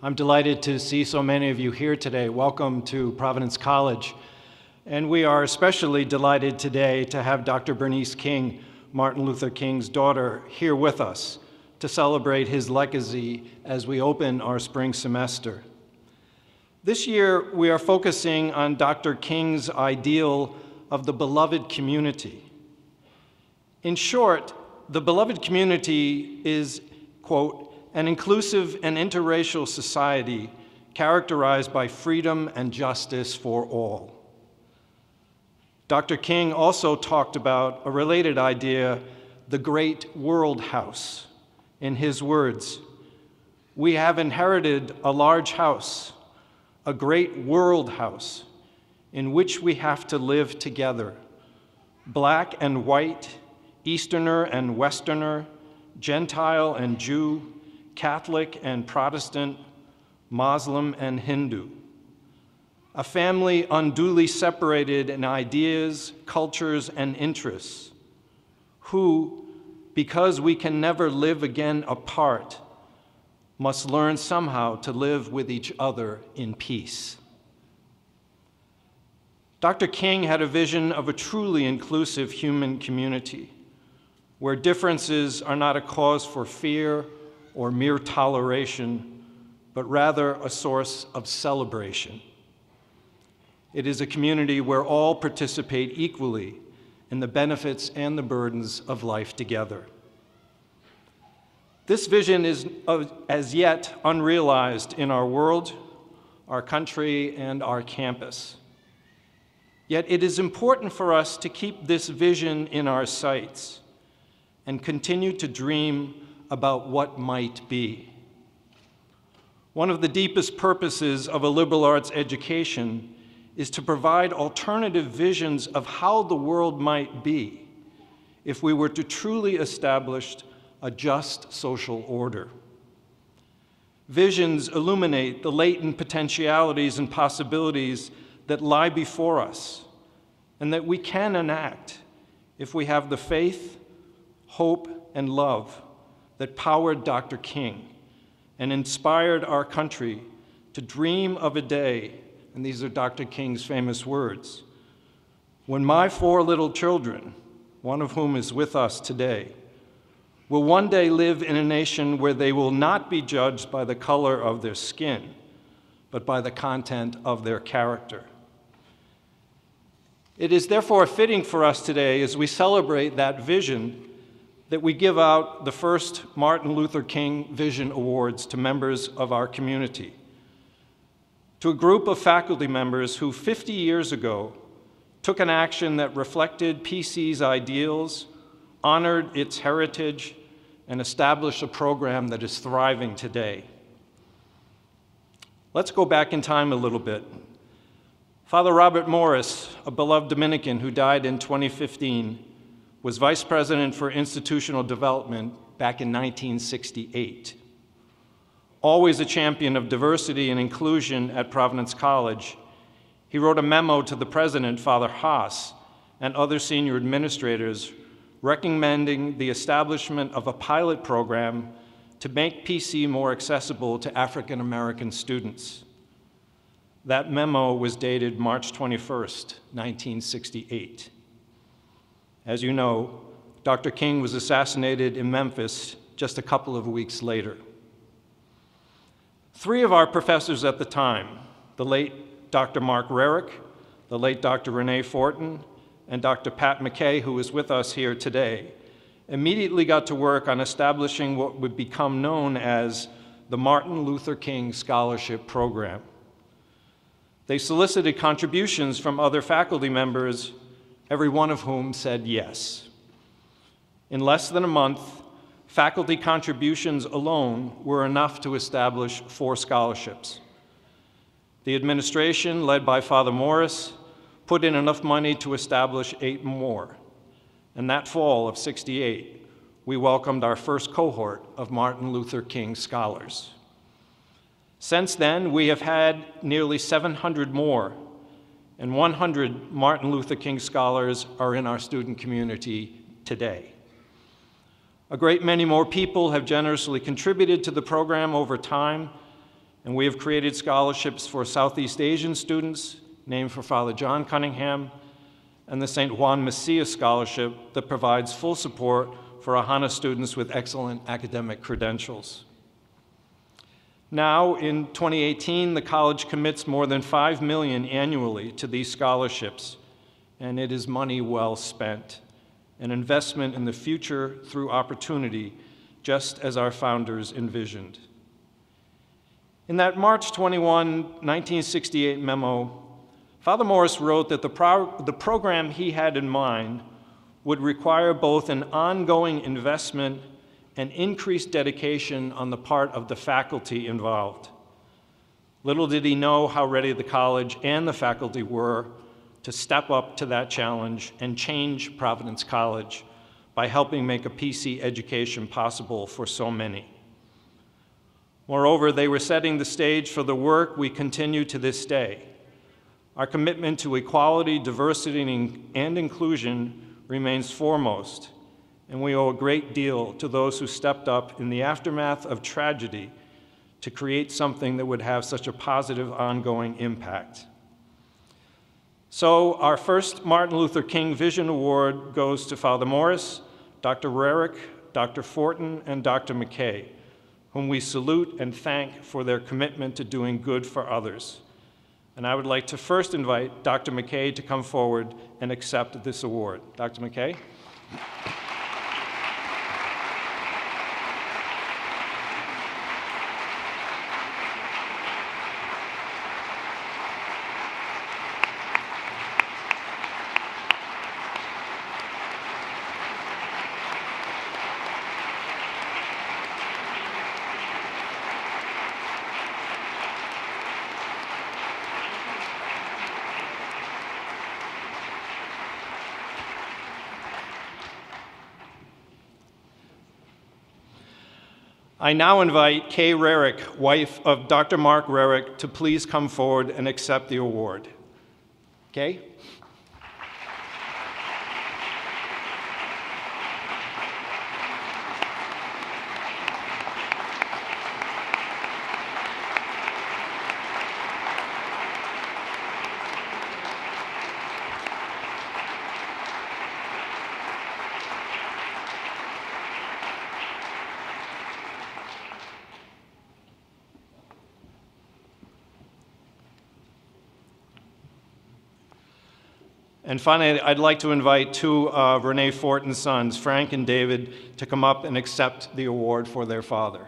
I'm delighted to see so many of you here today. Welcome to Providence College. And we are especially delighted today to have Dr. Bernice King, Martin Luther King's daughter, here with us to celebrate his legacy as we open our spring semester. This year, we are focusing on Dr. King's ideal of the beloved community. In short, the beloved community is, quote, an inclusive and interracial society characterized by freedom and justice for all. Dr. King also talked about a related idea, the great world house. In his words, "We have inherited a large house, a great world house, in which we have to live together, black and white, Easterner and Westerner, Gentile and Jew, Catholic and Protestant, Muslim and Hindu. A family unduly separated in ideas, cultures, and interests, who, because we can never live again apart, must learn somehow to live with each other in peace." Dr. King had a vision of a truly inclusive human community, where differences are not a cause for fear or mere toleration, but rather a source of celebration. It is a community where all participate equally in the benefits and the burdens of life together. This vision is as yet unrealized in our world, our country, and our campus. Yet it is important for us to keep this vision in our sights and continue to dream about what might be. One of the deepest purposes of a liberal arts education is to provide alternative visions of how the world might be if we were to truly establish a just social order. Visions illuminate the latent potentialities and possibilities that lie before us and that we can enact if we have the faith, hope, and love that powered Dr. King and inspired our country to dream of a day, and these are Dr. King's famous words, "When my 4 little children, one of whom is with us today, will one day live in a nation where they will not be judged by the color of their skin, but by the content of their character." It is therefore fitting for us today, as we celebrate that vision, that we give out the first Martin Luther King Vision Awards to members of our community, to a group of faculty members who 50 years ago took an action that reflected PC's ideals, honored its heritage, and established a program that is thriving today. Let's go back in time a little bit. Father Robert Morris, a beloved Dominican who died in 2015, was Vice President for Institutional Development back in 1968. Always a champion of diversity and inclusion at Providence College, he wrote a memo to the President, Father Haas, and other senior administrators recommending the establishment of a pilot program to make PC more accessible to African American students. That memo was dated March 21st, 1968. As you know, Dr. King was assassinated in Memphis just a couple of weeks later. 3 of our professors at the time, the late Dr. Mark Rerick, the late Dr. René Fortin, and Dr. Pat MacKay, who is with us here today, immediately got to work on establishing what would become known as the Martin Luther King Scholarship Program. They solicited contributions from other faculty members, every one of whom said yes. In less than a month, faculty contributions alone were enough to establish 4 scholarships. The administration, led by Father Morris, put in enough money to establish 8 more. And that fall of '68, we welcomed our first cohort of Martin Luther King scholars. Since then, we have had nearly 700 more, and 100 Martin Luther King scholars are in our student community today. A great many more people have generously contributed to the program over time, and we have created scholarships for Southeast Asian students, named for Father John Cunningham, and the St. Juan Macias Scholarship that provides full support for AHANA students with excellent academic credentials. Now, in 2018, the college commits more than $5 million annually to these scholarships, and it is money well spent, an investment in the future through opportunity, just as our founders envisioned. In that March 21, 1968 memo, Father Morris wrote that the program he had in mind would require both an ongoing investment and increased dedication on the part of the faculty involved. Little did he know how ready the college and the faculty were to step up to that challenge and change Providence College by helping make a PC education possible for so many. Moreover, they were setting the stage for the work we continue to this day. Our commitment to equality, diversity, and inclusion remains foremost, and we owe a great deal to those who stepped up in the aftermath of tragedy to create something that would have such a positive ongoing impact. So our first Martin Luther King Vision Award goes to Father Morris, Dr. Rerick, Dr. Fortin, and Dr. MacKay, whom we salute and thank for their commitment to doing good for others. And I would like to first invite Dr. MacKay to come forward and accept this award. Dr. MacKay. I now invite Kay Rerick, wife of Dr. Mark Rerick, to please come forward and accept the award. Kay? And finally, I'd like to invite two of René Fortin's sons, Frank and David, to come up and accept the award for their father.